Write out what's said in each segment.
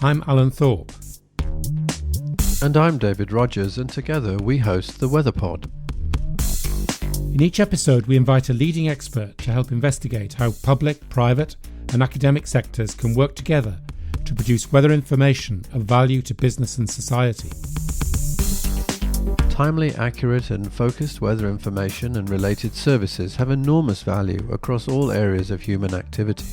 I'm Alan Thorpe. And I'm David Rogers, and together we host the WeatherPod. In each episode, we invite a leading expert to help investigate how public, private, and academic sectors can work together to produce weather information of value to business and society. Timely, accurate, and focused weather information and related services have enormous value across all areas of human activity.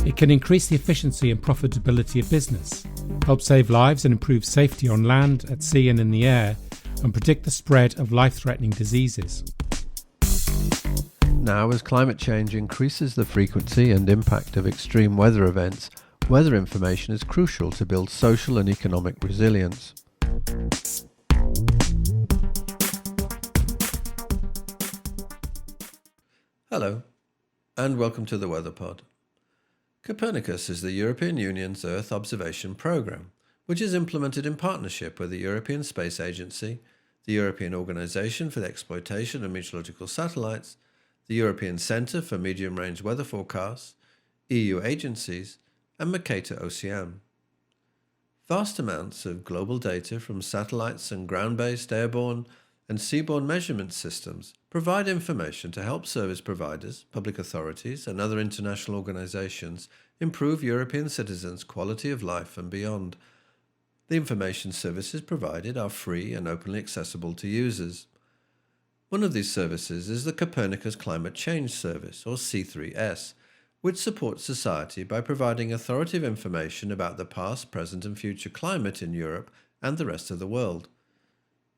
It can increase the efficiency and profitability of business, help save lives and improve safety on land, at sea and in the air, and predict the spread of life-threatening diseases. Now, as climate change increases the frequency and impact of extreme weather events, weather information is crucial to build social and economic resilience. Hello, and welcome to the WeatherPod. Copernicus is the European Union's Earth observation programme, which is implemented in partnership with the European Space Agency, the European Organisation for the Exploitation of Meteorological Satellites, the European Centre for Medium-Range Weather Forecasts, EU agencies, and Mercator OCM. Vast amounts of global data from satellites and ground-based, airborne, and seaborne measurement systems provide information to help service providers, public authorities, and other international organisations improve European citizens' quality of life and beyond. The information services provided are free and openly accessible to users. One of these services is the Copernicus Climate Change Service, or C3S, which supports society by providing authoritative information about the past, present, and future climate in Europe and the rest of the world.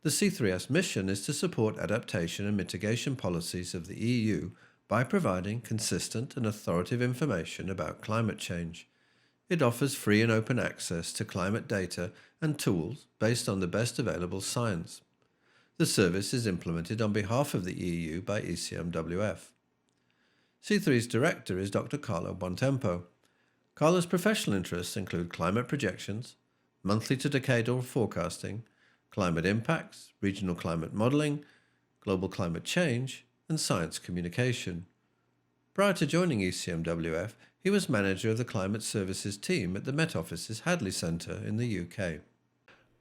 The C3S mission is to support adaptation and mitigation policies of the EU by providing consistent and authoritative information about climate change. It offers free and open access to climate data and tools based on the best available science. The service is implemented on behalf of the EU by ECMWF. C3's director is Dr. Carlo Buentempo. Carlo's professional interests include climate projections, monthly to decadal forecasting, climate impacts, regional climate modelling, global climate change, and science communication. Prior to joining ECMWF, he was manager of the Climate Services team at the Met Office's Hadley Centre in the UK.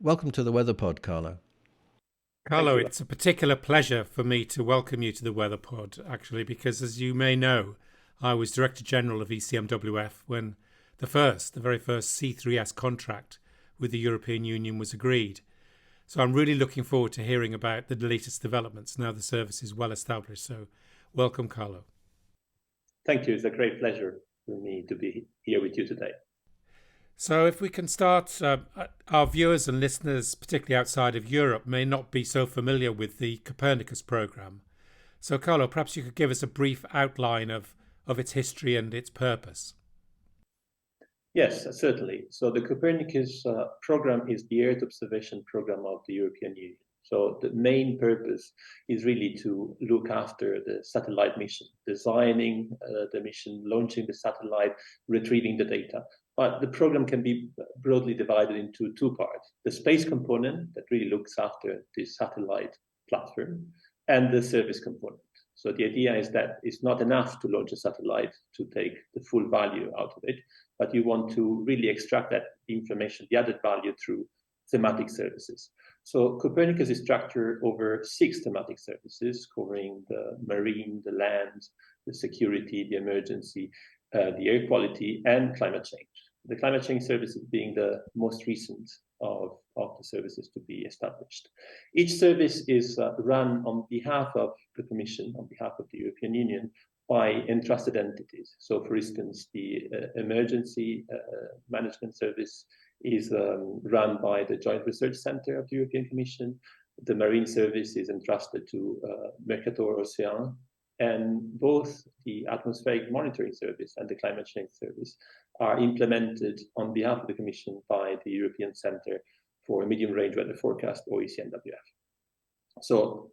Welcome to the WeatherPod, Carlo. Carlo, it's a particular pleasure for me to welcome you to the WeatherPod, actually, because as you may know, I was Director General of ECMWF when the very first C3S contract with the European Union was agreed. So I'm really looking forward to hearing about the latest developments now the service is well established. So welcome, Carlo. Thank you. It's a great pleasure for me to be here with you today. So if we can start, our viewers and listeners, particularly outside of Europe, may not be so familiar with the Copernicus programme. So Carlo, perhaps you could give us a brief outline of its history and its purpose. Yes, certainly. So the Copernicus program is the Earth observation program of the European Union. So the main purpose is really to look after the satellite mission, designing the mission, launching the satellite, retrieving the data. But the program can be broadly divided into two parts: the space component that really looks after the satellite platform, and the service component. So the idea is that it's not enough to launch a satellite to take the full value out of it, but you want to really extract that information, the added value, through thematic services. So Copernicus is structured over 6 thematic services covering the marine, the land, the security, the emergency, the air quality, and climate change. The climate change service being the most recent of the services to be established. Each service is run on behalf of the Commission, on behalf of the European Union, by entrusted entities. So, for instance, the emergency management service is run by the Joint Research Centre of the European Commission. The marine service is entrusted to Mercator OCM, and both the atmospheric monitoring service and the climate change service are implemented on behalf of the Commission by the European Centre for Medium-Range Weather Forecast, or ECMWF. So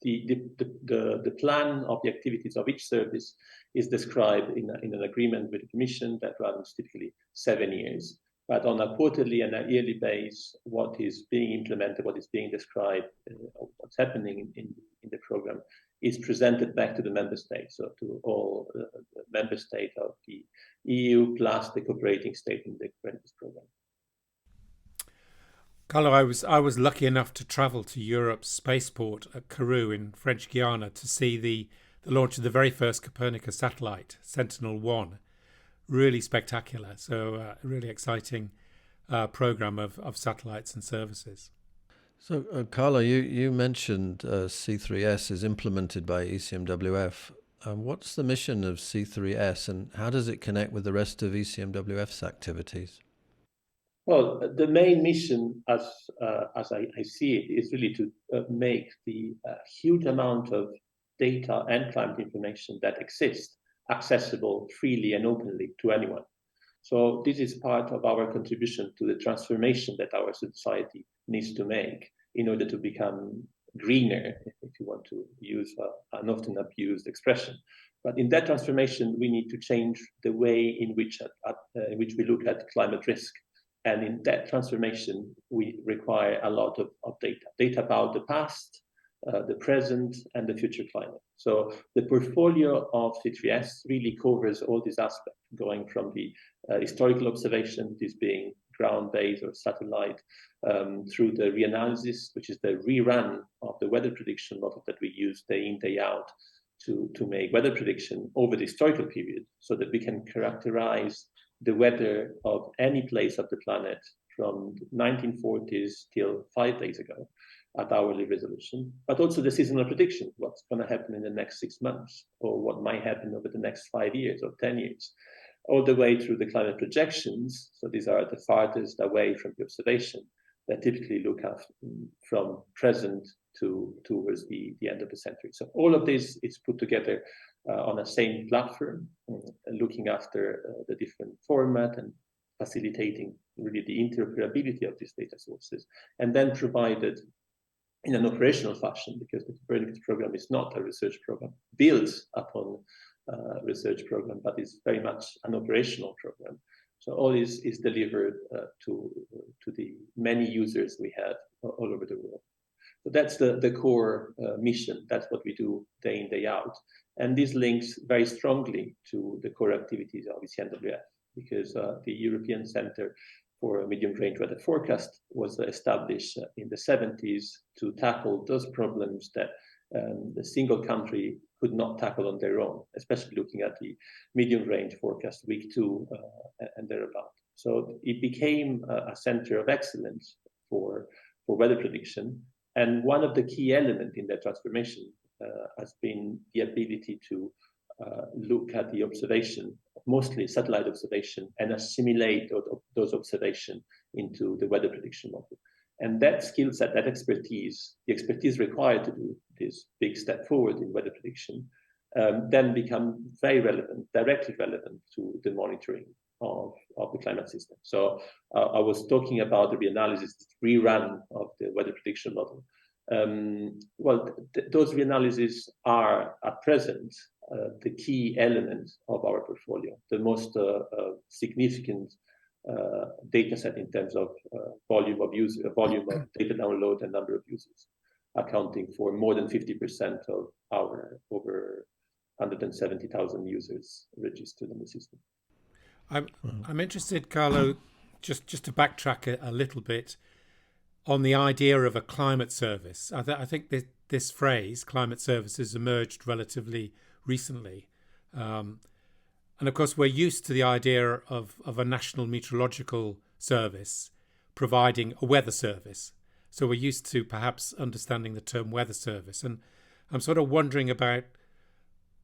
the plan of the activities of each service is described in an agreement with the Commission that runs typically 7 years. But on a quarterly and a yearly basis, what is being implemented, what is being described, what's happening in the program is presented back to the member states, so to all the member states of the EU plus the cooperating state in the Copernicus program. Carlo, I was lucky enough to travel to Europe's spaceport at Kourou in French Guiana to see the launch of the very first Copernicus satellite, Sentinel-1. Really spectacular. So a really exciting program of satellites and services. So, Carlo, you mentioned C3S is implemented by ECMWF. What's the mission of C3S, and how does it connect with the rest of ECMWF's activities? Well, the main mission, as I see it, is really to make the huge amount of data and climate information that exists accessible freely and openly to anyone. So this is part of our contribution to the transformation that our society needs to make in order to become greener, if you want to use an often abused expression. But in that transformation, we need to change the way in which we look at climate risk. And in that transformation, we require a lot of data about the past, the present, and the future climate. So the portfolio of C3S really covers all these aspects, going from the historical observation, this being ground-based or satellite, through the reanalysis, which is the rerun of the weather prediction model that we use day in, day out to make weather prediction over the historical period, so that we can characterize the weather of any place of the planet from 1940s till 5 days ago at hourly resolution, but also the seasonal prediction, what's going to happen in the next 6 months, or what might happen over the next 5 years or 10 years, all the way through the climate projections. So these are the farthest away from the observation that typically look at from present towards the end of the century. So all of this is put together on a same platform, looking after the different format and facilitating really the interoperability of these data sources, and then provided in an operational fashion, because the Copernicus program is not a research program, builds upon a research program, but is very much an operational program. So all this is delivered to the many users we have all over the world. So that's the core mission. That's what we do day in, day out. And this links very strongly to the core activities of ECMWF, because the European Centre for Medium-Range Weather Forecast was established in the 70s to tackle those problems that the single country could not tackle on their own, especially looking at the medium-range forecast week 2 and thereabout. So it became a center of excellence for weather prediction. And one of the key elements in that transformation has been the ability to look at the observation, mostly satellite observation, and assimilate those observations into the weather prediction model. And that skill set, that expertise, the expertise required to do this big step forward in weather prediction, then become very relevant, directly relevant to the monitoring of the climate system. So I was talking about the reanalysis, rerun of the weather prediction model. Those reanalyses are at present the key element of our portfolio, the most significant data set in terms of volume of data download and number of users, accounting for more than 50% of our over 170,000 users registered in the system. I'm interested, Carlo, just to backtrack a little bit on the idea of a climate service. I think this phrase, climate services, emerged relatively recently. And of course, we're used to the idea of a national meteorological service providing a weather service. So we're used to perhaps understanding the term weather service. And I'm sort of wondering about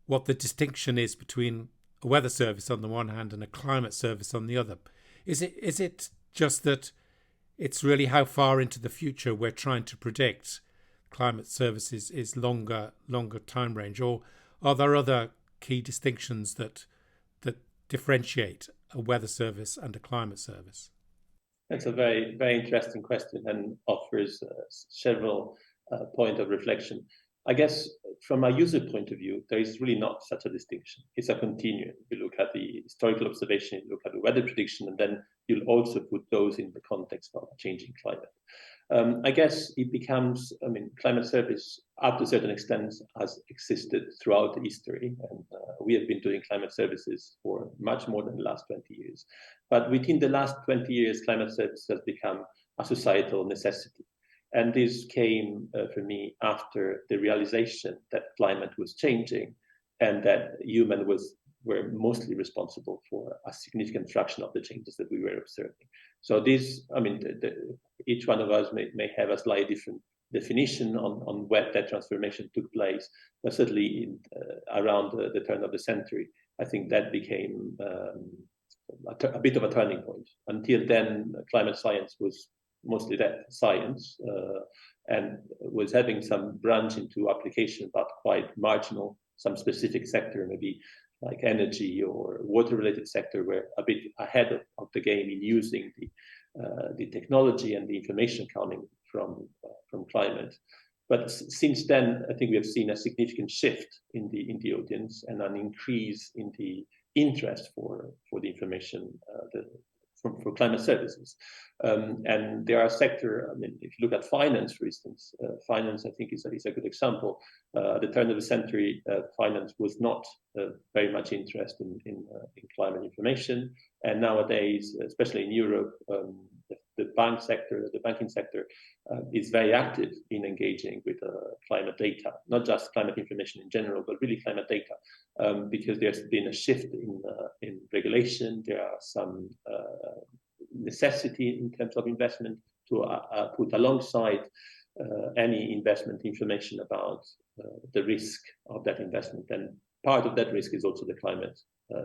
what the distinction is between a weather service on the one hand and a climate service on the other. Is it just that it's really how far into the future we're trying to predict? Climate services is longer time range, or are there other key distinctions that differentiate a weather service and a climate service? That's a very, very interesting question and offers several points of reflection. I guess from a user point of view, there is really not such a distinction. It's a continuum. You look at the historical observation, you look at the weather prediction, and then you'll also put those in the context of a changing climate. I guess it becomes, I mean, climate service up to a certain extent has existed throughout history. And we have been doing climate services for much more than the last 20 years. But within the last 20 years, climate service has become a societal necessity. And this came for me after the realization that climate was changing and that humans were mostly responsible for a significant fraction of the changes that we were observing. So this, I mean, each one of us may have a slightly different definition on where that transformation took place, but certainly around the turn of the century, I think that became a bit of a turning point. Until then, climate science was mostly that science and was having some branch into application, but quite marginal. Some specific sector, maybe like energy or water-related sector, were a bit ahead of the game in using the technology and the information coming from climate. But since then, I think we have seen a significant shift in the audience and an increase in the interest for the information for climate services. And there are sector, I mean, if you look at finance, for instance, finance, I think is a good example. At the turn of the century, finance was not very much interested in climate information. And nowadays, especially in Europe, the banking sector is very active in engaging with climate data, not just climate information in general, but really climate data, because there's been a shift in regulation. There are some necessity in terms of investment to put alongside any investment information about the risk of that investment. And part of that risk is also the climate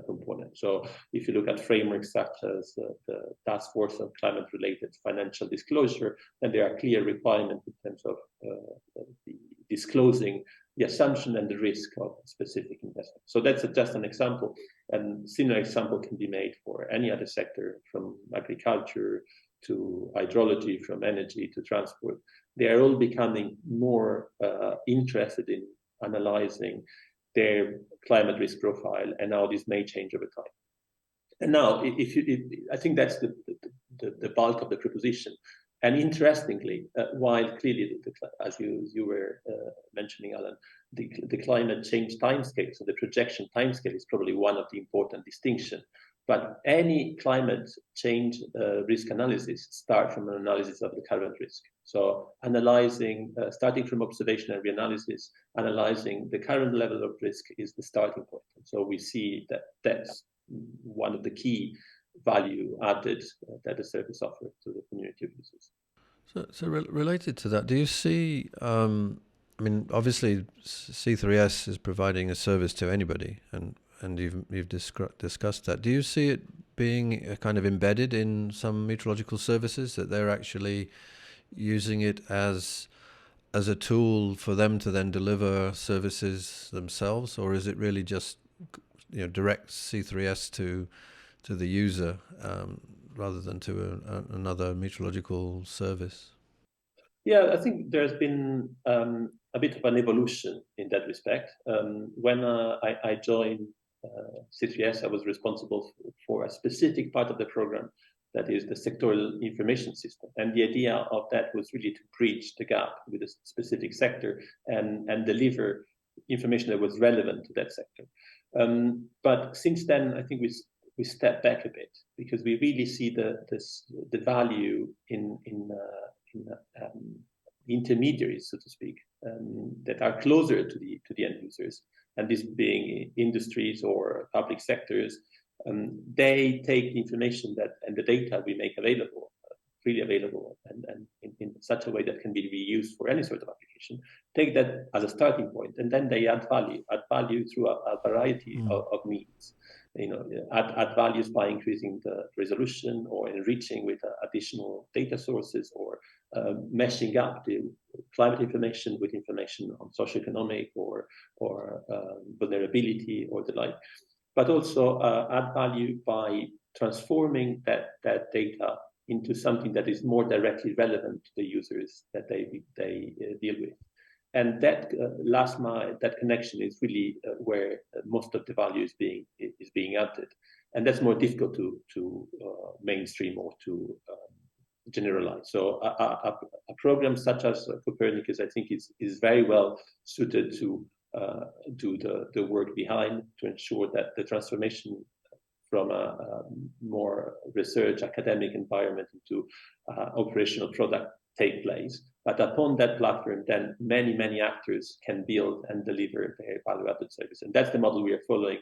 component. So if you look at frameworks such as the Task Force on Climate-Related Financial Disclosure, then there are clear requirements in terms of the disclosing the assumption and the risk of specific investment. So that's just an example. And similar example can be made for any other sector, from agriculture to hydrology, from energy to transport. They are all becoming more interested in analyzing their climate risk profile and how this may change over time. And now, I think that's the bulk of the proposition. And interestingly, while clearly, as you were mentioning, Alan, the climate change timescale, so the projection timescale is probably one of the important distinctions. But any climate change risk analysis starts from an analysis of the current risk. So analyzing, starting from observation and reanalysis, analyzing the current level of risk is the starting point. And so we see that that's one of the key value added that the service offers to the community of users. So related to that, do you see, I mean, obviously C3S is providing a service to anybody, and you've discussed that. Do you see it being kind of embedded in some meteorological services, that they're actually using it as a tool for them to then deliver services themselves, or is it really just direct C3S to the user rather than to another meteorological service? Yeah, I think there's been a bit of an evolution in that respect. When I joined C3S, I was responsible for a specific part of the program, that is the sectoral information system. And the idea of that was really to bridge the gap with a specific sector and deliver information that was relevant to that sector. But since then, I think we stepped back a bit, because we really see the value in intermediaries, so to speak, that are closer to the end users, and this being industries or public sectors. They take the information and the data we make available, freely available, and in such a way that can be reused for any sort of application. Take that as a starting point, and then they add value through a variety of means. Add values by increasing the resolution, or enriching with additional data sources, or meshing up the climate information with information on socioeconomic or vulnerability or the like. But also add value by transforming that data into something that is more directly relevant to the users that they deal with. And that last mile, that connection is really where most of the value is being added. And that's more difficult to mainstream or to generalize. So a programs such as Copernicus, I think, is very well suited to do the work behind to ensure that the transformation from a more research academic environment into operational product take place. But upon that platform, then many actors can build and deliver their value-added service. And that's the model we are following,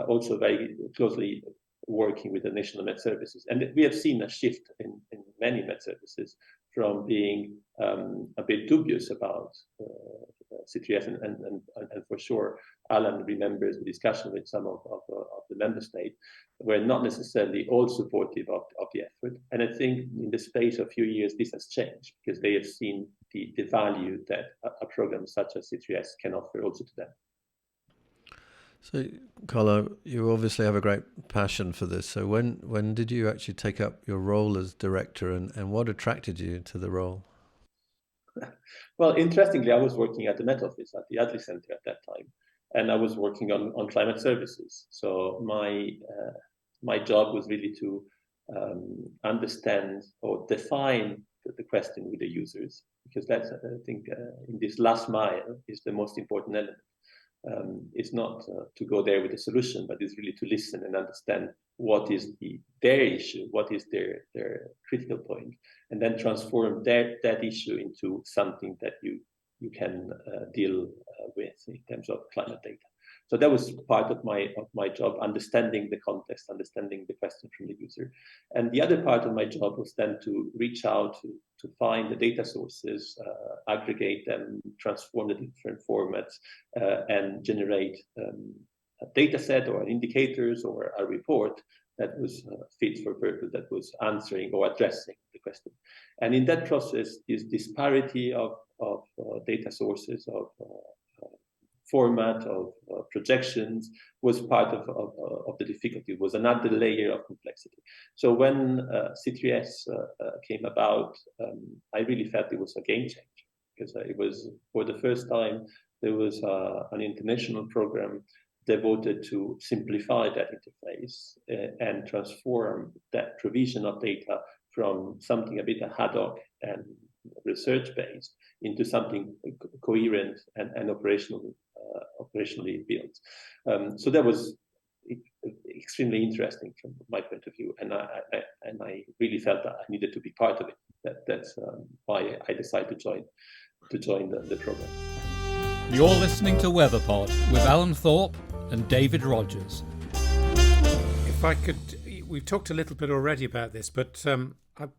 also very closely working with the national med services. And we have seen a shift in many med services from being a bit dubious about C3S, and for sure, Alan remembers the discussion with some of the member states were not necessarily all supportive of the effort. And I think in the space of a few years, this has changed because they have seen the value that a program such as C3S can offer also to them. So, Carlo, you obviously have a great passion for this. So when did you actually take up your role as director, and what attracted you to the role? Well, interestingly, I was working at the Met Office at the Hadley Center at that time, and I was working on climate services. So my job was really to understand or define the question with the users, because that's, I think, in this last mile is the most important element. It's not to go there with a solution, but it's really to listen and understand what is their issue, what is their critical point, and then transform that issue into something that you can deal with in terms of climate data. So that was part of my job, understanding the context, understanding the question from the user. And the other part of my job was then to reach out to find the data sources, aggregate them, transform the different formats, and generate a data set or indicators or a report that was fit for purpose, that was answering or addressing the question. And in that process, this disparity of data sources, of format, of projections, was part of the difficulty. It was another layer of complexity. So when C3S came about, I really felt it was a game changer, because it was, for the first time, there was an international program devoted to simplify that interface and transform that provision of data from something a bit ad hoc and research-based into something coherent and operationally built. So that was extremely interesting from my point of view, and I really felt that I needed to be part of it. That's why I decided to join the program. You're listening to WeatherPod with Alan Thorpe and David Rogers. If I could, we've talked a little bit already about this, but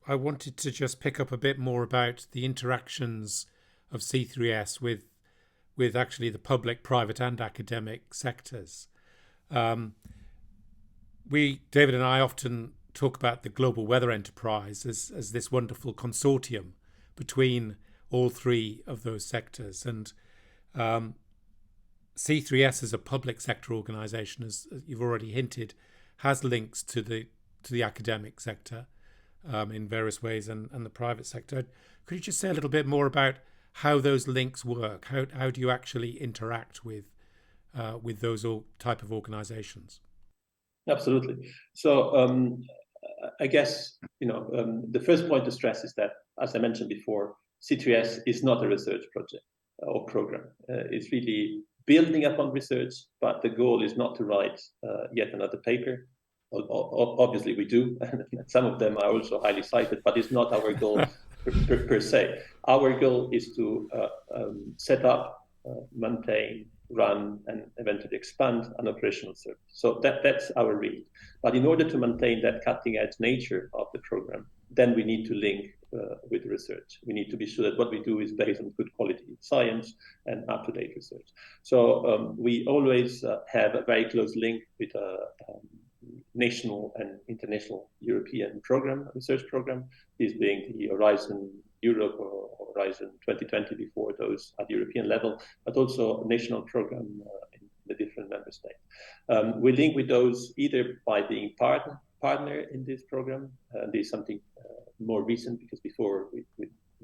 I wanted to just pick up a bit more about the interactions of C3S with actually the public, private and academic sectors. David and I often talk about the Global Weather Enterprise as this wonderful consortium between all three of those sectors. And C3S as a public sector organisation, as you've already hinted, has links to the academic sector in various ways, and the private sector. Could you just say a little bit more about how those links work? How do you actually interact with those type of organisations? Absolutely. So I guess the first point to stress is that, as I mentioned before, C3S is not a research project or program. It's really building upon research, but the goal is not to write yet another paper. Obviously we do, and some of them are also highly cited, but it's not our goal per se. Our goal is to set up, maintain, run, and eventually expand an operational service. So that's our read. But in order to maintain that cutting-edge nature of the program, then we need to link with research. We need to be sure that what we do is based on good quality science and up-to-date research. So we always have a very close link with a national and international European program, research program, this being the Horizon Europe or Horizon 2020 before those at the European level, but also a national program in the different member states. We link with those either by being partner in this program. This is something more recent, because before we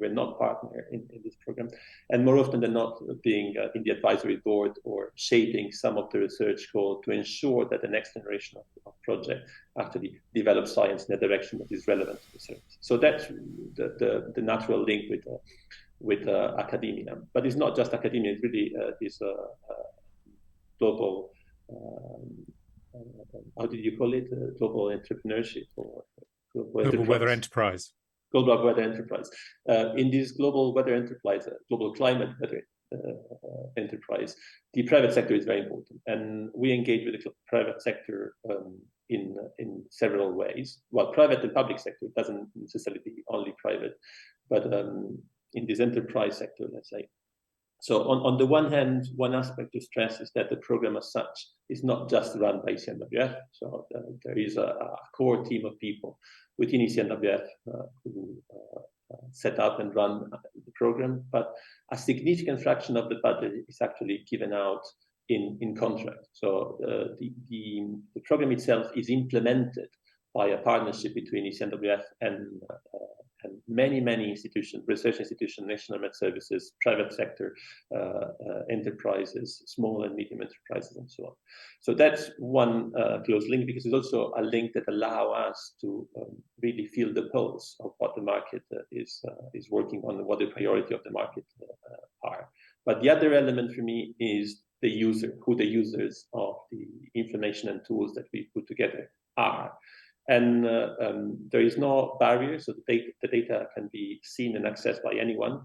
we're not partner in this program, and more often than not being in the advisory board or shaping some of the research goal to ensure that the next generation of project actually develops science in a direction that is relevant to research. So that's the natural link with academia. But it's not just academia, it really is global, how did you call it? Global entrepreneurship or global weather enterprise. Global weather enterprise. In this global weather enterprise, global climate weather enterprise, the private sector is very important. And we engage with the private sector in several ways. Well, private and public sector, it doesn't necessarily be only private, but in this enterprise sector, let's say. So on the one hand, one aspect to stress is that the program as such is not just run by ECMWF. So there is a core team of people within ECMWF who set up and run the program, but a significant fraction of the budget is actually given out in contract. So the program itself is implemented by a partnership between ECMWF and many institutions, research institutions, national med services, private sector enterprises, small and medium enterprises, and so on. So that's one close link, because it's also a link that allows us to really feel the pulse of what the market is working on, what the priority of the market are. But the other element for me is the user, who the users of the information and tools that we put together are. And there is no barrier, so the data can be seen and accessed by anyone.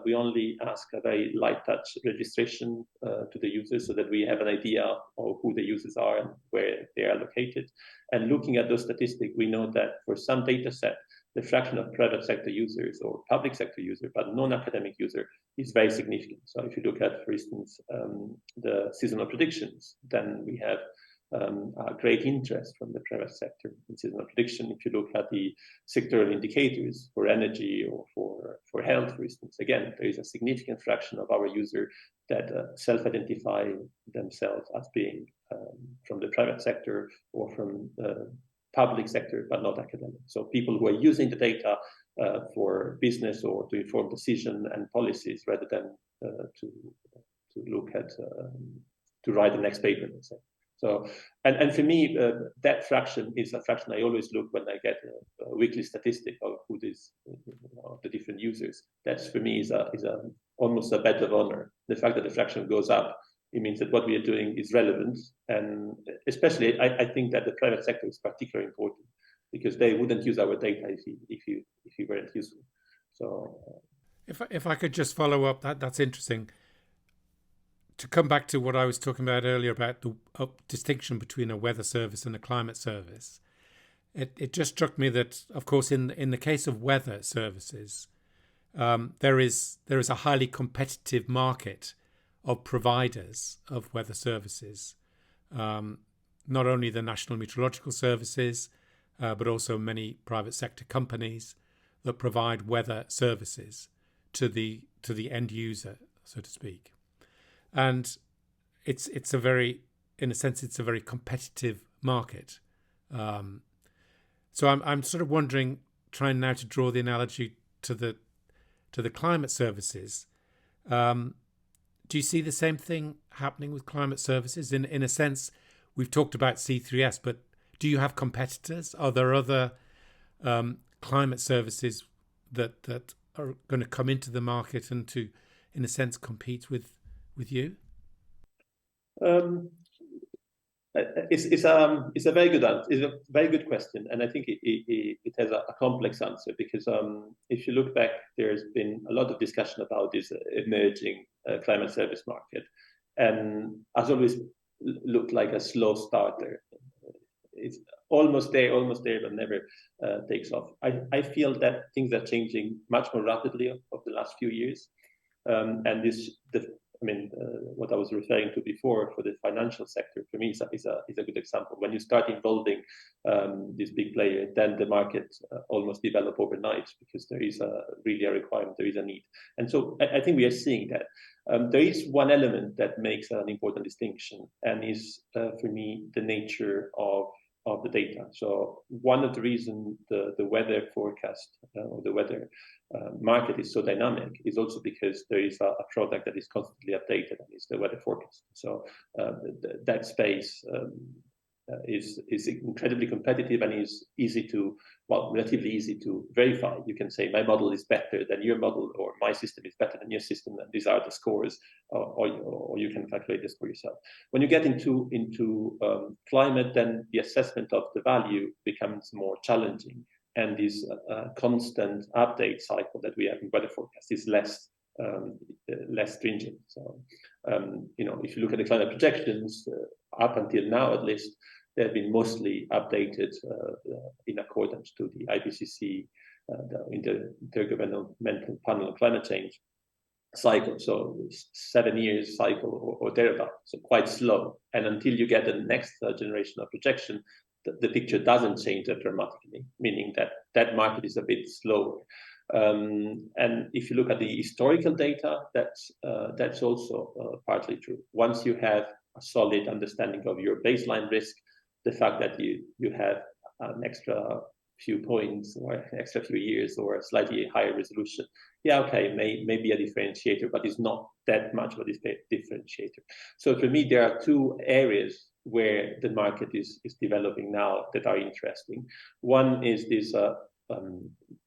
We only ask a very light touch registration to the users so that we have an idea of who the users are and where they are located. And looking at those statistics, we know that for some data set, the fraction of private sector users or public sector users, but non-academic user, is very significant. So if you look at, for instance, the seasonal predictions, then we have a great interest from the private sector in seasonal prediction. If you look at the sectoral indicators for energy or for health, for instance, again, there is a significant fraction of our users that self-identify themselves as being from the private sector or from the public sector, but not academic. So people who are using the data for business or to inform decision and policies rather than to look at, to write the next paper, let's say. So, and for me, that fraction is a fraction I always look when I get a weekly statistic of who is, the different users. That's for me is almost a badge of honor. The fact that the fraction goes up, it means that what we are doing is relevant, and especially I think that the private sector is particularly important because they wouldn't use our data if you weren't useful. So, if I could just follow up, that's interesting. To come back to what I was talking about earlier about the distinction between a weather service and a climate service, it just struck me that, of course, in the case of weather services, there is a highly competitive market of providers of weather services, not only the National Meteorological Services, but also many private sector companies that provide weather services to the end user, so to speak. And it's a very, in a sense, it's a very competitive market. So I'm sort of wondering, trying now to draw the analogy to the climate services. Do you see the same thing happening with climate services? In a sense, we've talked about C3S, but do you have competitors? Are there other climate services that are going to come into the market and to, in a sense, compete with you? It's a very good answer. It's a very good question, and I think it has a complex answer because if you look back, there's been a lot of discussion about this emerging climate service market, and has always looked like a slow starter. It's almost there, but never takes off. I feel that things are changing much more rapidly over the last few years, and what I was referring to before for the financial sector, for me, is a good example. When you start involving this big player, then the market almost develop overnight because there is really a requirement, there is a need. And so I think we are seeing that. There is one element that makes an important distinction, and is, for me, the nature of of the data. So one of the reasons the weather forecast or the weather market is so dynamic is also because there is a product that is constantly updated, and it's the weather forecast. So that space is incredibly competitive and is relatively easy to verify. You can say my model is better than your model, or my system is better than your system, and these are the scores, or you can calculate the score yourself. When you get into climate, then the assessment of the value becomes more challenging, and this constant update cycle that we have in weather forecast is less stringent. So, if you look at the climate projections, up until now at least, they've been mostly updated in accordance to the IPCC, in the Intergovernmental Panel on Climate Change cycle, so 7 years cycle or thereabout, so quite slow. And until you get the next generation of projection, the picture doesn't change that dramatically, meaning that market is a bit slower. And if you look at the historical data, that's also partly true. Once you have a solid understanding of your baseline risk, the fact that you have an extra few points or an extra few years or a slightly higher resolution, may be a differentiator, but it's not that much of a differentiator. So for me, there are two areas where the market is developing now that are interesting. One is this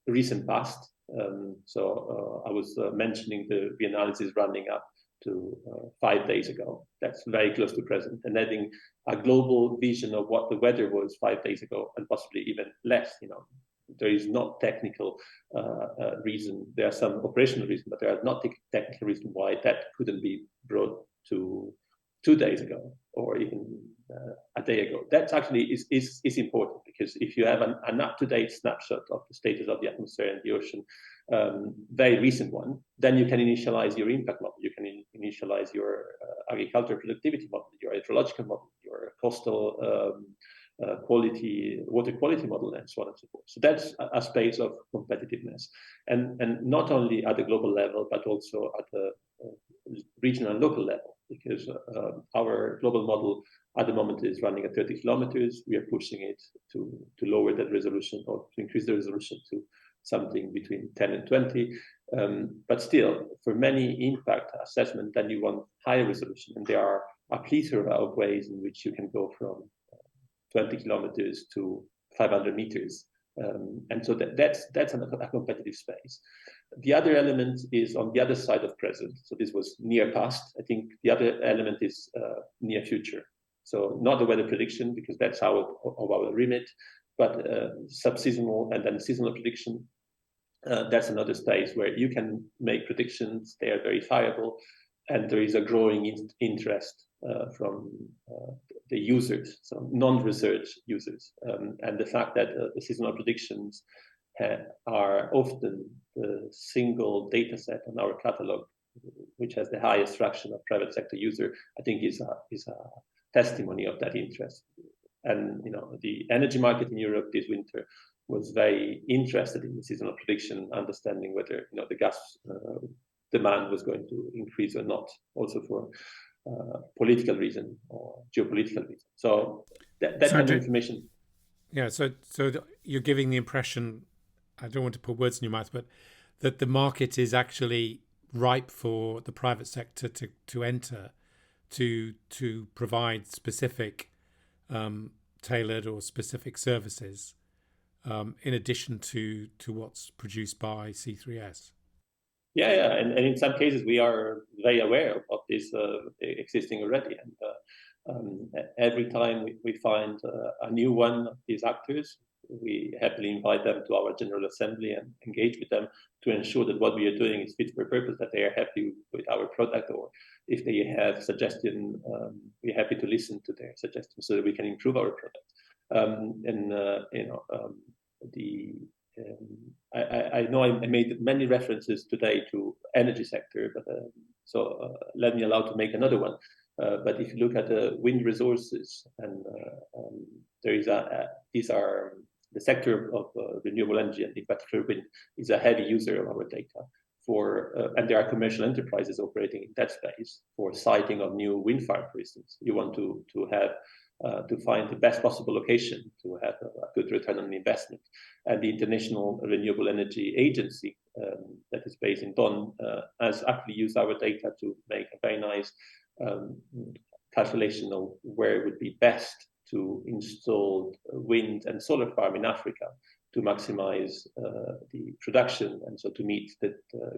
recent past. I was mentioning the reanalysis running up to 5 days ago. That's very close to present, and having a global vision of what the weather was 5 days ago, and possibly even less. There is not technical reason. There are some operational reasons, but there are not technical reason why that couldn't be brought to 2 days ago or even a day ago. That actually is important, because if you have an up-to-date snapshot of the status of the atmosphere and the ocean, very recent one, then you can initialize your impact model. You can initialize your agricultural productivity model, your hydrological model, your coastal water quality model, and so on and so forth. So that's a space of competitiveness, and not only at the global level, but also at the regional and local level, because our global model at the moment is running at 30 kilometers. We are pushing it to lower that resolution, or to increase the resolution to something between 10 and 20. But still, for many impact assessment, then you want higher resolution, and there are a plethora of ways in which you can go from 20 kilometers to 500 meters. And so that's a competitive space. The other element is on the other side of present. So this was near past. I think the other element is near future. So not the weather prediction, because that's out of our remit, but sub-seasonal and then seasonal prediction. That's another space where you can make predictions. They are verifiable, and there is a growing interest from the users, so non-research users. And the fact that the seasonal predictions are often the single data set on our catalog, which has the highest fraction of private sector user, I think is a testimony of that interest. And the energy market in Europe this winter was very interested in the seasonal prediction, understanding whether the gas demand was going to increase or not, also for political reason or geopolitical reason. So that kind of information. Yeah. So you're giving the impression, I don't want to put words in your mouth, but that the market is actually ripe for the private sector to enter, to provide specific tailored or specific services in addition to what's produced by C3S. Yeah, and in some cases we are very aware of this existing already, and every time we find a new one of these actors, we happily invite them to our General Assembly and engage with them to ensure that what we are doing is fit for purpose, that they are happy with our product, or if they have suggestions, we're happy to listen to their suggestions so that we can improve our product. I know I made many references today to energy sector, but let me allow to make another one. But if you look at the wind resources, and there is these are the sector of renewable energy, and in particular wind is a heavy user of our data and there are commercial enterprises operating in that space for siting of new wind farm, for instance. You want to have to find the best possible location to have a good return on investment. And the International Renewable Energy Agency, that is based in Bonn, has actually used our data to make a very nice calculation of where it would be best to install wind and solar farm in Africa to maximize the production, and so to meet the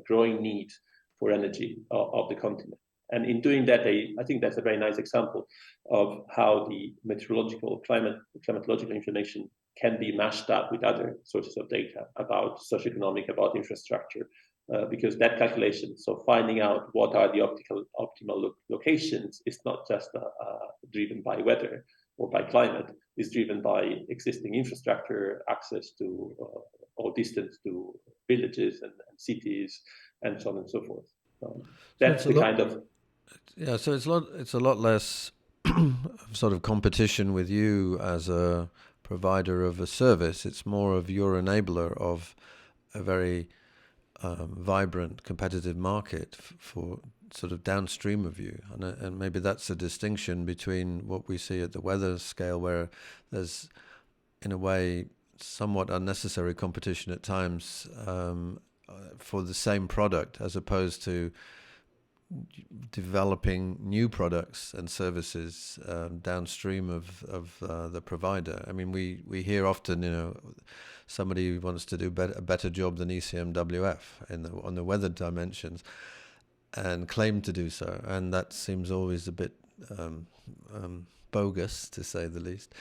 growing need for energy of the continent. And in doing that, I think that's a very nice example of how the climatological information can be mashed up with other sources of data about socioeconomic, about infrastructure, because that calculation, so finding out what are the optimal locations, is not just driven by weather or by climate, is driven by existing infrastructure, access to or distance to villages and cities, and so on and so forth. That's the kind of... Yeah, so it's a lot less sort of competition with you as a provider of a service. It's more of your enabler of a very vibrant, competitive market for sort of downstream of you. And maybe that's a distinction between what we see at the weather scale, where there's, in a way, somewhat unnecessary competition at times for the same product, as opposed to developing new products and services downstream of the provider. I mean, we hear often, somebody wants to do a better job than ECMWF on the weather dimensions, and claim to do so, and that seems always a bit bogus, to say the least.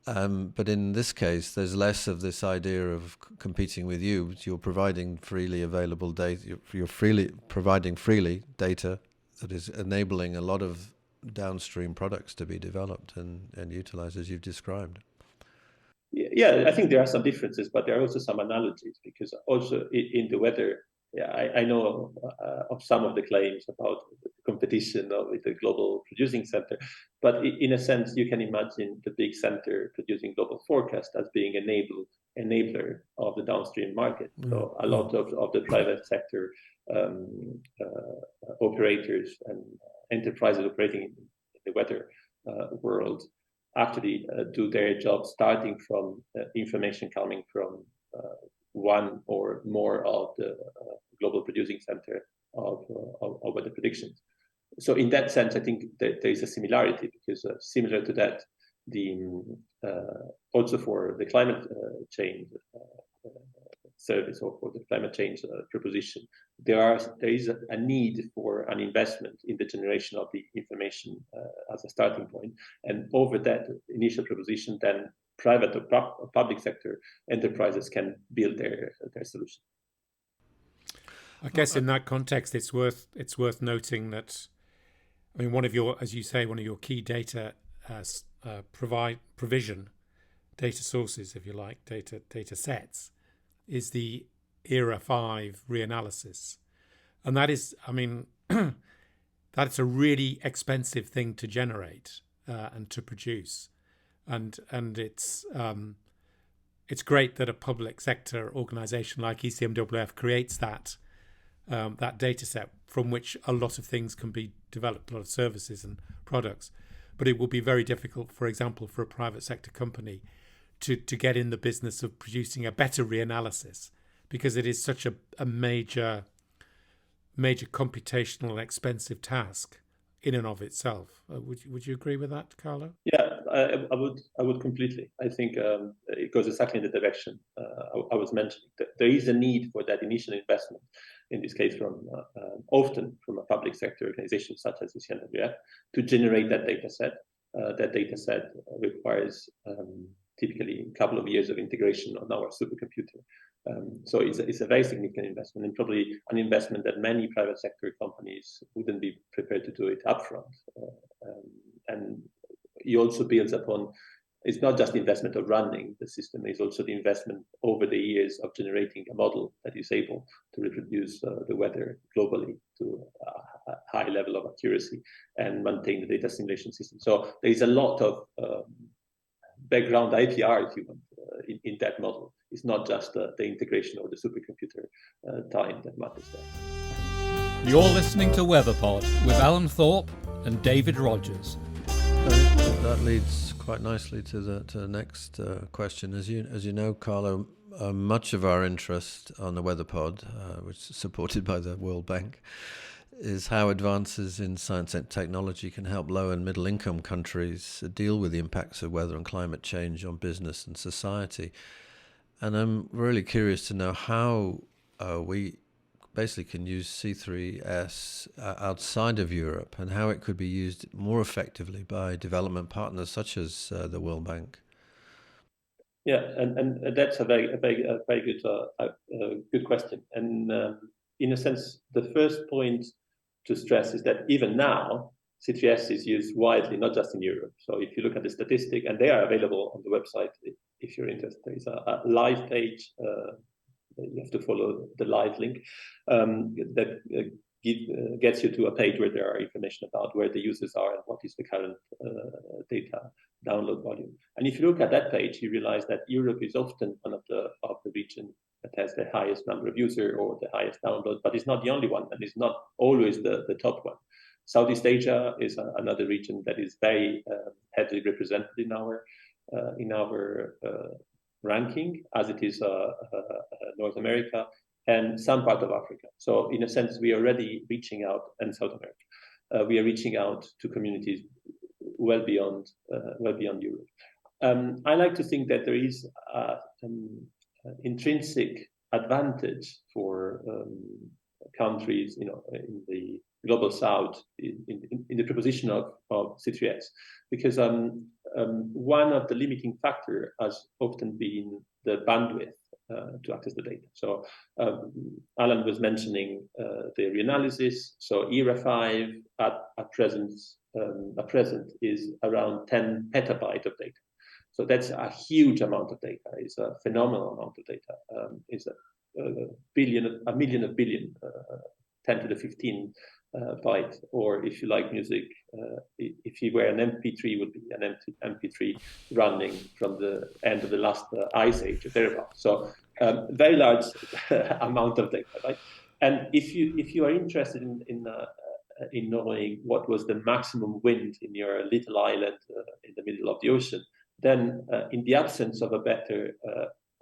But in this case, there's less of this idea of competing with you. You're providing freely available data. You're providing freely data that is enabling a lot of downstream products to be developed and utilized, as you've described. Yeah, I think there are some differences, but there are also some analogies, because also in the weather, I know of some of the claims about the competition with the global producing center, but in a sense, you can imagine the big center producing global forecast as being enabler of the downstream market. So a lot of the private sector operators and enterprises operating in the weather world actually do their job starting from information coming from one or more of the global producing center of weather predictions. So in that sense, I think that there is a similarity, because similar to that, also for the climate change service, or for the climate change proposition, there is a need for an investment in the generation of the information as a starting point, and over that initial proposition, then private or public sector enterprises can build their solution. I guess in that context, it's worth noting that, I mean, one of your key data provision data sources, if you like, data sets, is the ERA 5 reanalysis, and that is, I mean, that's a really expensive thing to generate and to produce. And it's great that a public sector organisation like ECMWF creates that data set from which a lot of things can be developed, a lot of services and products. But it will be very difficult, for example, for a private sector company to get in the business of producing a better reanalysis, because it is such a major computational expensive task in and of itself. Would you agree with that, Carlo? Yeah, I would completely. I think it goes exactly in the direction I was mentioning. There is a need for that initial investment, in this case often from a public sector organization such as ECMWF, to generate that data set. That data set requires typically a couple of years of integration on our supercomputer. So it's a very significant investment, and probably an investment that many private sector companies wouldn't be prepared to do it upfront. And it also builds upon, it's not just the investment of running the system, it's also the investment over the years of generating a model that is able to reproduce the weather globally to a high level of accuracy and maintain the data simulation system. So there is a lot of background IPR, if you want, in that model. It's not just the integration of the supercomputer time that matters there. You're listening to WeatherPod with Alan Thorpe and David Rogers. That leads quite nicely to the next question. As you know, Carlo, much of our interest on the WeatherPod, which is supported by the World Bank, is how advances in science and technology can help low and middle income countries deal with the impacts of weather and climate change on business and society. And I'm really curious to know how we basically can use C3S outside of Europe and how it could be used more effectively by development partners such as the World Bank. Yeah, and that's a very good question. And in a sense, the first point to stress is that even now, C3S is used widely, not just in Europe. So if you look at the statistic, and they are available on the website if you're interested, there is a live page. You have to follow the live link that gets you to a page where there are information about where the users are and what is the current data download volume. And if you look at that page, you realize that Europe is often one of the region that has the highest number of users or the highest download, but it's not the only one, and it's not always the top one. Southeast Asia is another region that is very heavily represented in our ranking, as it is North America and some part of Africa. So in a sense, we are already reaching out, and South America, we are reaching out to communities well beyond Europe. I like to think that there is an intrinsic advantage for countries, in the global South, in the proposition of C3S, because one of the limiting factors has often been the bandwidth to access the data. So Alan was mentioning the reanalysis. So ERA 5 at present is around 10 petabyte of data. So that's a huge amount of data. It's a phenomenal amount of data. It's a billion, 10 to the 15 byte, or if you like music, if you were an MP3, would be an MP3 running from the end of the last ice age, a terabyte. So very large amount of data, right? And if you are interested in knowing what was the maximum wind in your little island in the middle of the ocean, then in the absence of a better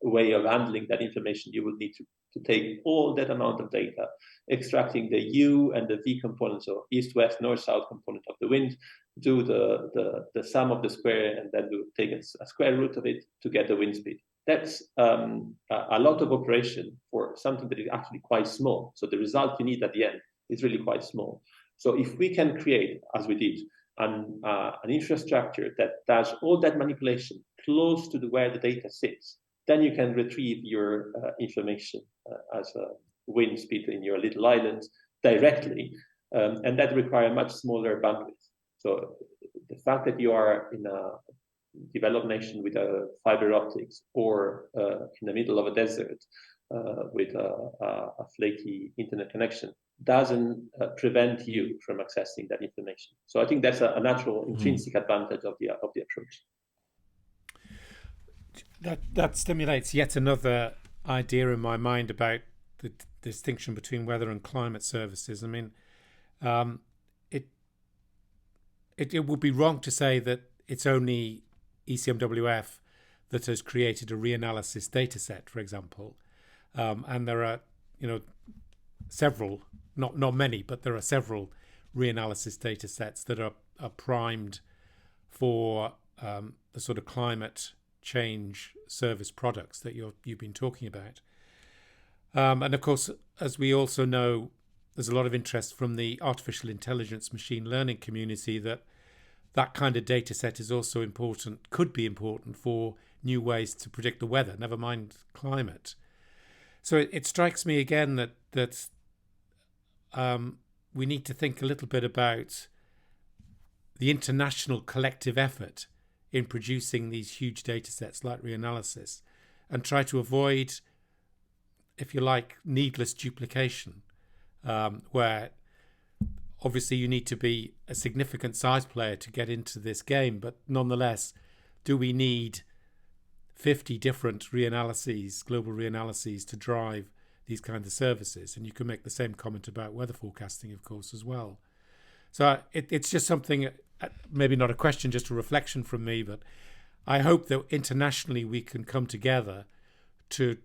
way of handling that information, you will need to take all that amount of data, extracting the U and the V components, so east, west, north, south component of the wind, do the sum of the square, and then take a square root of it to get the wind speed. That's a lot of operation for something that is actually quite small. So the result you need at the end is really quite small. So if we can create, as we did, an infrastructure that does all that manipulation close to where the data sits, then you can retrieve your information as a wind speed in your little islands directly, and that requires much smaller bandwidth. So the fact that you are in a developed nation with a fiber optics, or in the middle of a desert with a flaky internet connection, doesn't prevent you from accessing that information. So I think that's a natural intrinsic advantage of the approach. That stimulates yet another idea in my mind about the distinction between weather and climate services. I mean, it would be wrong to say that it's only ECMWF that has created a reanalysis data set, for example, and there are several, not many, but there are several reanalysis data sets that are primed for the sort of climate change service products that you've been talking about. And of course, as we also know, there's a lot of interest from the artificial intelligence machine learning community that kind of data set is also important, could be important for new ways to predict the weather, never mind climate. So it strikes me again that we need to think a little bit about the international collective effort in producing these huge data sets like reanalysis, and try to avoid, if you like, needless duplication, where obviously you need to be a significant size player to get into this game, but nonetheless, do we need 50 different reanalyses, global reanalyses, to drive these kinds of services? And you can make the same comment about weather forecasting, of course, as well. So it's just something maybe not a question, just a reflection from me, but I hope that internationally we can come together to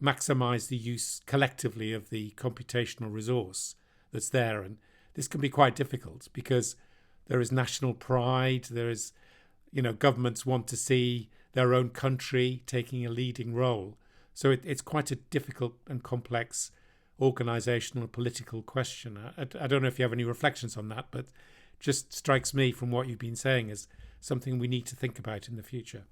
maximize the use collectively of the computational resource that's there. And this can be quite difficult because there is national pride. There is, governments want to see their own country taking a leading role. So it's quite a difficult and complex organizational and political question. I don't know if you have any reflections on that, but just strikes me from what you've been saying as something we need to think about in the future.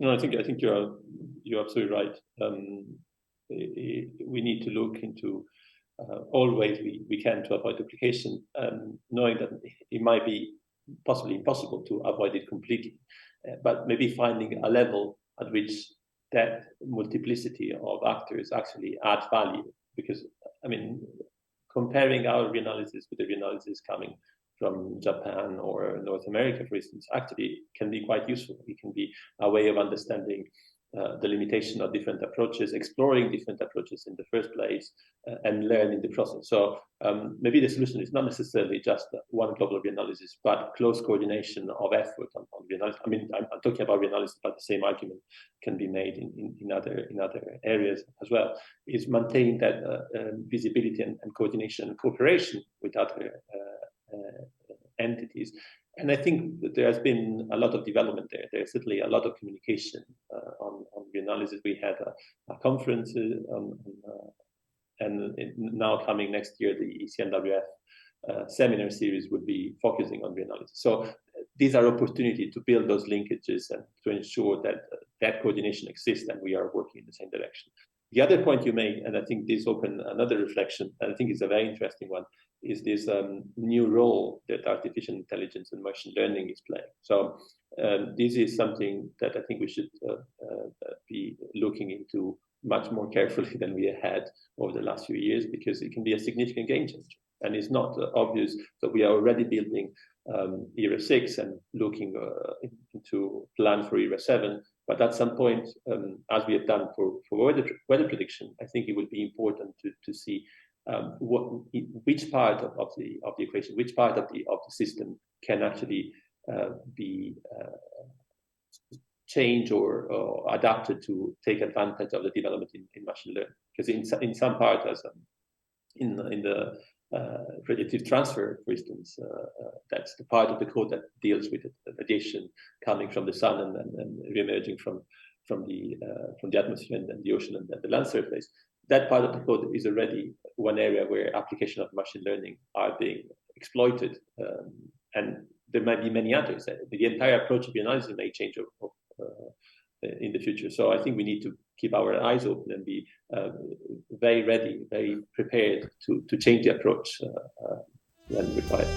No, I think you're absolutely right. We need to look into all ways we can to avoid duplication, knowing that it might be possibly impossible to avoid it completely, but maybe finding a level at which that multiplicity of actors actually add value. Because, comparing our reanalysis with the reanalysis coming from Japan or North America, for instance, actually can be quite useful. It can be a way of understanding the limitation of different approaches, exploring different approaches in the first place, and learn in the process. So maybe the solution is not necessarily just one global reanalysis, but close coordination of effort on reanalysis. I'm talking about reanalysis, but the same argument can be made in other areas as well. Is maintain that visibility and coordination and cooperation with other entities. And I think that there has been a lot of development there. There's certainly a lot of communication on reanalysis. We had a conference, and now coming next year, the ECMWF seminar series would be focusing on reanalysis. So these are opportunities to build those linkages and to ensure that that coordination exists and we are working in the same direction. The other point you make, and I think this opens another reflection, and I think it's a very interesting one, is this new role that artificial intelligence and machine learning is playing. So this is something that I think we should be looking into much more carefully than we had over the last few years, because it can be a significant game changer. And it's not obvious that we are already building era 6 and looking into plan for era 7. But at some point, as we have done for weather prediction, I think it would be important to see which part of the equation, which part of the system can actually be changed or adapted to take advantage of the development in machine learning. Because in some part, as in the radiative transfer, for instance, that's the part of the code that deals with the radiation coming from the sun and re-emerging from the atmosphere and the ocean and the land surface. That part of the code is already one area where application of machine learning are being exploited, and there might be many others. The entire approach of the analysis may change in the future. So I think we need to keep our eyes open and be very ready, very prepared to change the approach when required.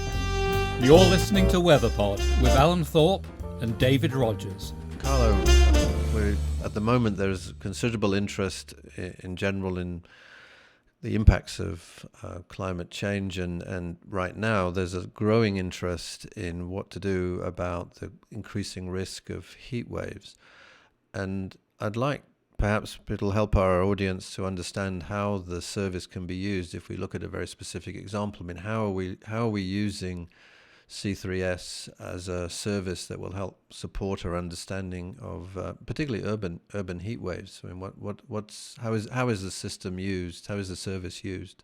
You're listening to WeatherPod with Alan Thorpe and David Rogers. Carlo, at the moment there's considerable interest in general in the impacts of climate change, and right now there's a growing interest in what to do about the increasing risk of heat waves. And I'd like, perhaps it'll help our audience to understand how the service can be used if we look at a very specific example. How are we using C3S as a service that will help support our understanding of particularly urban heat waves? How is the system used? How is the service used?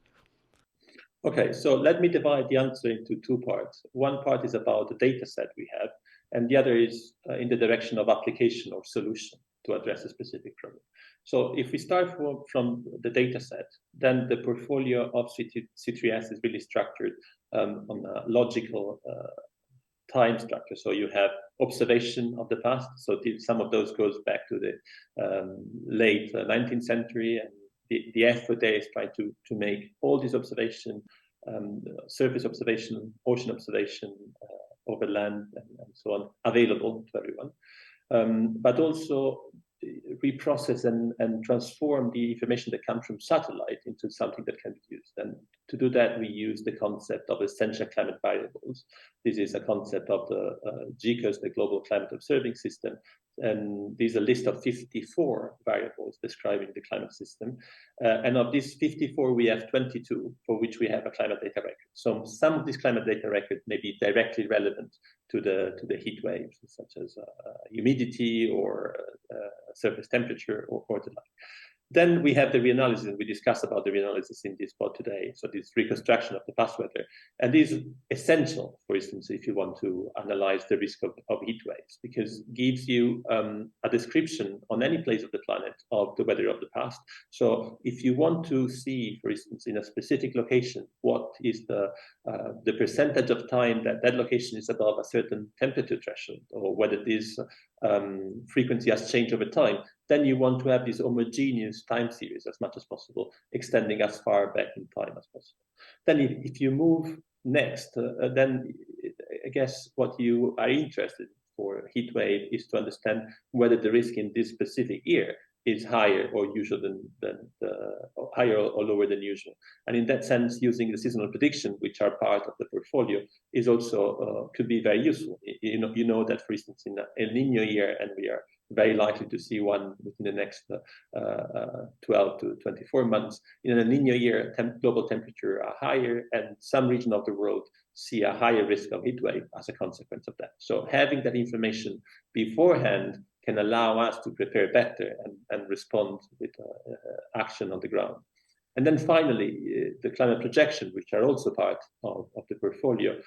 Okay, so let me divide the answer into two parts. One part is about the data set we have, and the other is in the direction of application or solution to address a specific problem. So if we start from the data set, then the portfolio of C3S is really structured on a logical time structure. So you have observation of the past. So some of those goes back to the late 19th century, and the effort there is trying to make all these observation, surface observation, ocean observation, over land and so on, available to everyone. But also reprocess and transform the information that comes from satellite into something that can be used. And to do that, we use the concept of essential climate variables, This is a concept of the GCOS, the Global Climate Observing System. And there's a list of 54 variables describing the climate system. And of these 54, we have 22 for which we have a climate data record. So some of this climate data record may be directly relevant to the heat waves, such as humidity or surface temperature or the like. Then we have the reanalysis, and we discussed about the reanalysis in this pod today. So this reconstruction of the past weather. And this is essential, for instance, if you want to analyze the risk of heat waves, because it gives you a description on any place of the planet of the weather of the past. So if you want to see, for instance, in a specific location, what is the percentage of time that that location is above a certain temperature threshold, or whether this frequency has changed over time, then you want to have this homogeneous time series as much as possible, extending as far back in time as possible. Then if you move next, then I guess what you are interested in for heat wave is to understand whether the risk in this specific year is higher or usual or higher or lower than usual. And in that sense, using the seasonal prediction, which are part of the portfolio, is also could be very useful. You know that, for instance, in El Niño year, and we are very likely to see one within the next 12 to 24 months. In a El Niño year, global temperature are higher, and some region of the world see a higher risk of heat wave as a consequence of that. So having that information beforehand can allow us to prepare better and respond with action on the ground. And then finally, the climate projection, which are also part of the portfolio,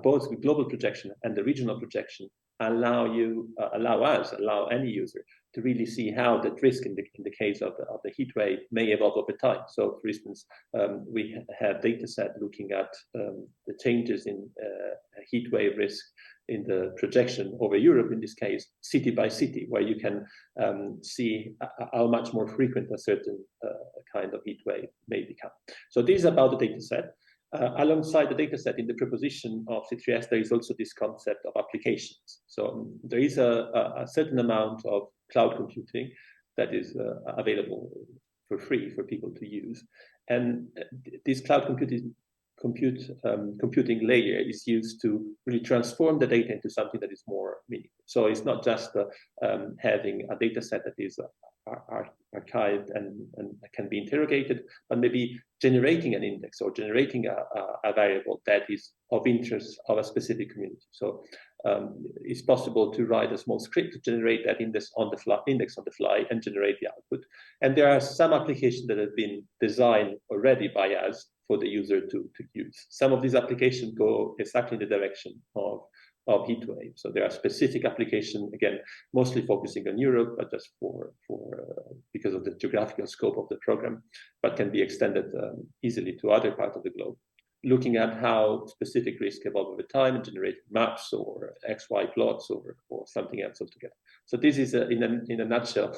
both the global projection and the regional projection allow any user to really see how that risk in the case of the heat wave may evolve over time. So, for instance, we have data set looking at the changes in heat wave risk in the projection over Europe, in this case, city by city, where you can see how much more frequent a certain kind of heat wave may become. So this is about the data set. Alongside the data set in the proposition of C3S, there is also this concept of applications. So there is a certain amount of cloud computing that is available for free for people to use. And this cloud computing layer is used to really transform the data into something that is more meaningful. So it's not just having a data set that is archived and can be interrogated, but maybe generating an index or generating a variable that is of interest of a specific community. So it's possible to write a small script to generate that index on the fly and generate the output. And there are some applications that have been designed already by us for the user to use. Some of these applications go exactly in the direction of heat wave. So there are specific applications, again, mostly focusing on Europe, but just because of the geographical scope of the program, but can be extended easily to other parts of the globe, looking at how specific risk evolve over time and generating maps or XY plots or something else altogether. So this is, in a nutshell,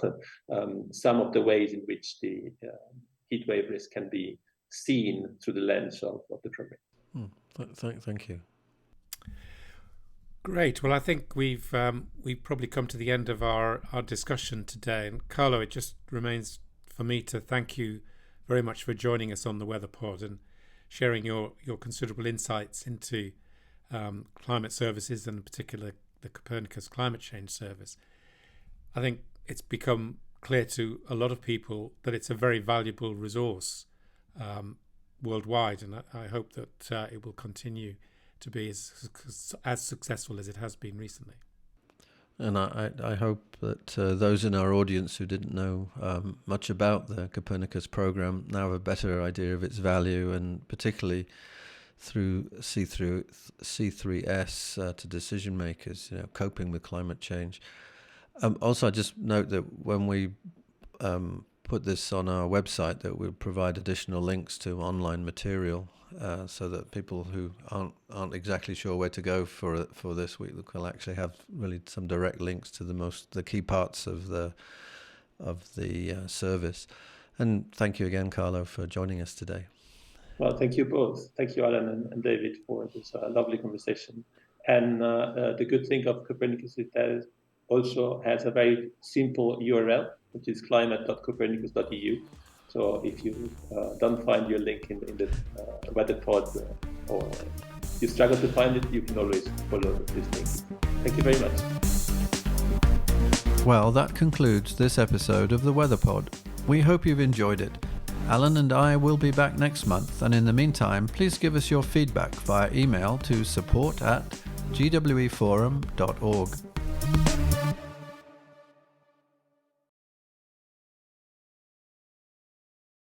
some of the ways in which the heat wave risk can be seen through the lens of the program. Thank you. Great. Well, I think we've probably come to the end of our discussion today. And Carlo, it just remains for me to thank you very much for joining us on the WeatherPod and sharing your considerable insights into climate services, and in particular the Copernicus Climate Change Service. I think it's become clear to a lot of people that it's a very valuable resource worldwide, and I hope that it will continue to be as successful as it has been recently. And I hope that those in our audience who didn't know much about the Copernicus program now have a better idea of its value, and particularly through C3S to decision makers, coping with climate change. Also, I just note that when we put this on our website, that we'll provide additional links to online material so that people who aren't exactly sure where to go for this week will actually have really some direct links to the key parts of the service. And thank you again, Carlo, for joining us today. Well, thank you both. Thank you, Alan and David, for this lovely conversation. And the good thing of Copernicus is that it also has a very simple URL, which is climate.copernicus.eu. So if you don't find your link in the WeatherPod or you struggle to find it, you can always follow this link. Thank you very much. Well, that concludes this episode of the WeatherPod. We hope you've enjoyed it. Alan and I will be back next month, and in the meantime, please give us your feedback via email to support@gweforum.org.